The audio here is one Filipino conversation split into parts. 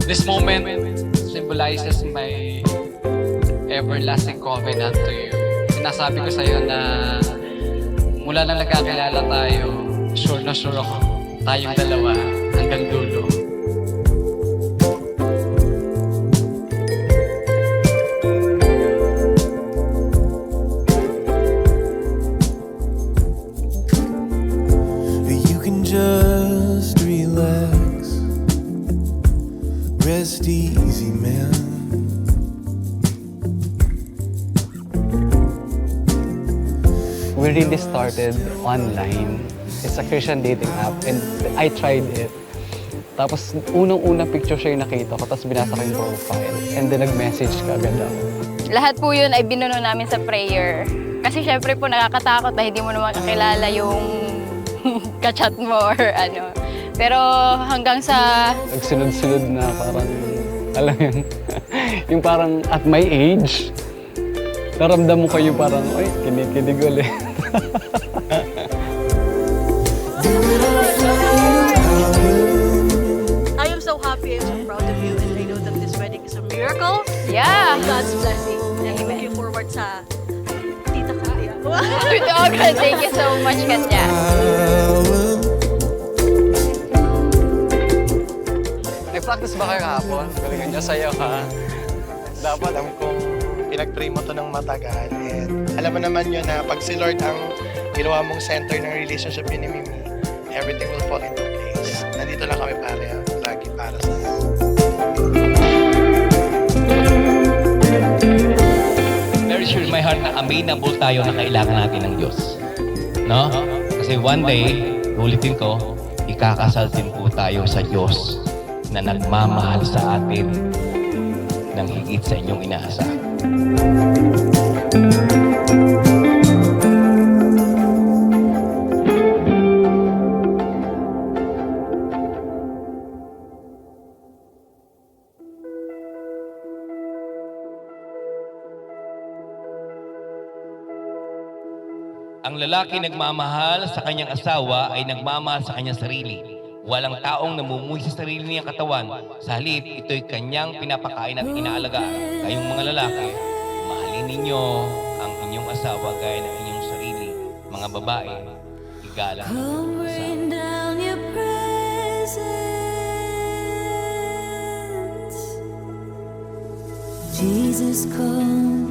This moment symbolizes my everlasting covenant to you. Sinasabi ko sa iyo na mula na nagkakilala tayo, sure na sure ako, tayong dalawa hanggang dulo. You can just relax, rest easy, man. We really started online. It's a Christian dating app and I tried it. Tapos unang-una picture siya yung nakita ko, tapos binasa ko yung profile. And then nag-message ka agad ako. Lahat po yun ay binuno namin sa prayer. Kasi syempre po nakakatakot na hindi mo naman kakilala yung kachat mo or ano. Pero hanggang sa... Nagsunod-sunod na parang, alam yun, yung parang at my age, naramdam mo kayo parang, ay, kinikilig ulit. I am so happy and so proud of you, and I know that this wedding is a miracle. Yeah! God's blessing. And I'm looking forward sa tita Katya. Okay, thank you so much, Katya. Nag-practice ba kayo kahapon? Galingan niya sa'yo, ha? Dapat alam kong pinag-pray mo to ng matagal. And alam mo naman yun na pag si Lord ang ginawa mong center ng relationship ni Mimi, everything will fall into place. Nandito lang kami lagi para sa iyo. Very sure in my heart na amenable tayo na kailangan natin ng Diyos. No? Kasi one day, ulitin ko, ikakasal din po tayo sa Diyos na nagmamahal sa atin ng higit sa inyong inaasahan. Ang lalaki nagmamahal sa kanyang asawa ay nagmamahal sa kanyang sarili. Walang taong namumuhay sa sarili niyang katawan. Sa halip, ito'y kanyang pinapakain at inaalagaan. Kayong mga lalaki, mahalin ninyo ang inyong asawa gaya ng inyong sarili. Mga babae, igalang ang inyong asawa. Down your presence, Jesus, come.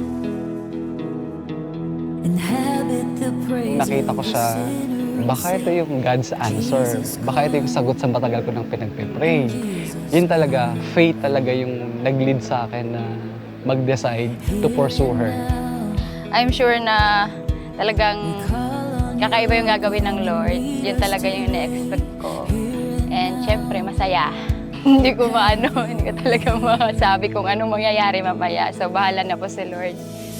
Inhabit the praise. Nakita ko siya, baka ito yung God's answer. Baka ito yung sagot sa matagal ko ng pinagpe-pray. Yun talaga, faith talaga yung nag-lead sa akin na mag-decide to pursue her. I'm sure na talagang kakaiba yung gagawin ng Lord. Yun talaga yung na-expect ko. And syempre, masaya. Hindi ko hindi ko talaga masabi kung anong mangyayari mamaya. So, bahala na po si Lord.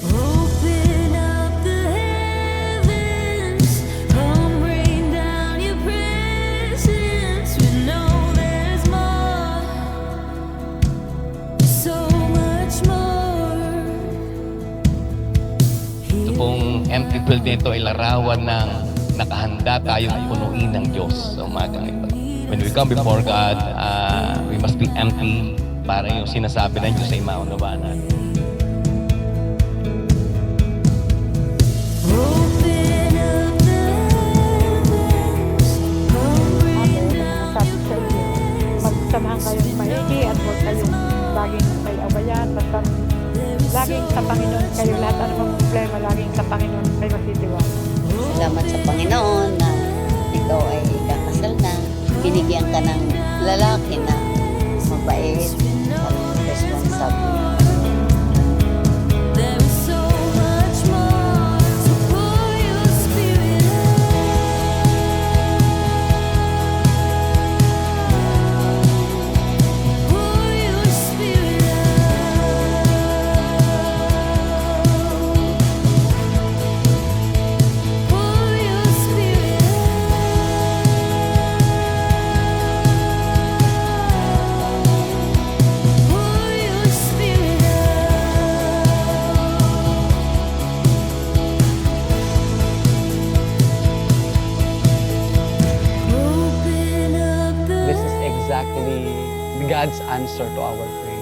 Open up the heavens, come rain down your presence. We know there's more, so much more. Ito pong empty field nito ay larawan ng nakahanda tayong punuin ng Diyos sa umagang ito. When we come before God, we must be empty para yung sinasabi ng Diyos ay maunawaan natin. Open up the heavens, come rain down Sabi sa inyo, magsamahan kayong maigi at huwag kayong laging may awayan. Basta laging sa Panginoon kayo lahat. Anong problema, laging sa Panginoon kayo masitiwala. Salamat sa Panginoon na ikaw ay kakasal na. Binigyan ka ng lalaki na mabait at responsable. There is so much more, so pour your spirit out. Pour your spirit out. Pour your spirit out. answer to our prayer.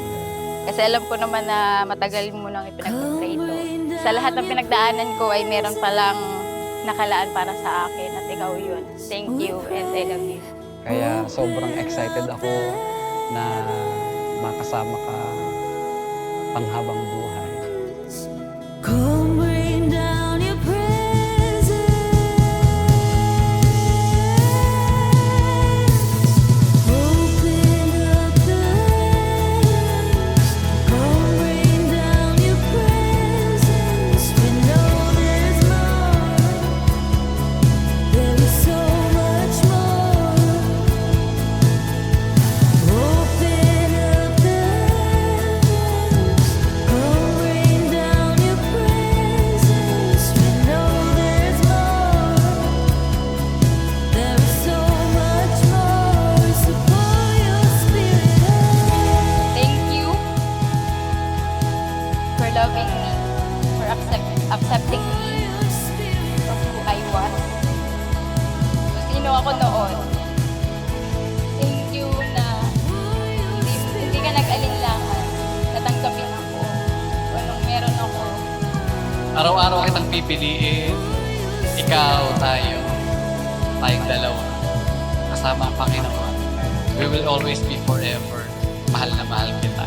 Kasi alam ko naman na matagal mo nang ipinag-pray ito. Sa lahat ng pinagdaanan ko ay meron palang nakalaan para sa akin at ikaw yun. Thank you and I love you. Kaya sobrang excited ako na makasama ka panghabang buhay. Come rain down your presence. Open up the heavens. Come rain down your presence. We know there's more. There is so much more. Open up the heavens. Come rain down your presence. We know there's more. There is so much more. So pour your spirit out. Thank you for loving me, for accepting me for who I was. Kung sino ako noon. Thank you na hindi ka nag-alinlangan. Natanggapin ako kung anong meron ako. Araw-araw kitang pipiliin. Ikaw, tayo. Tayong dalawa. Kasama ang Panginoon. We will always be forever. Mahal na mahal kita.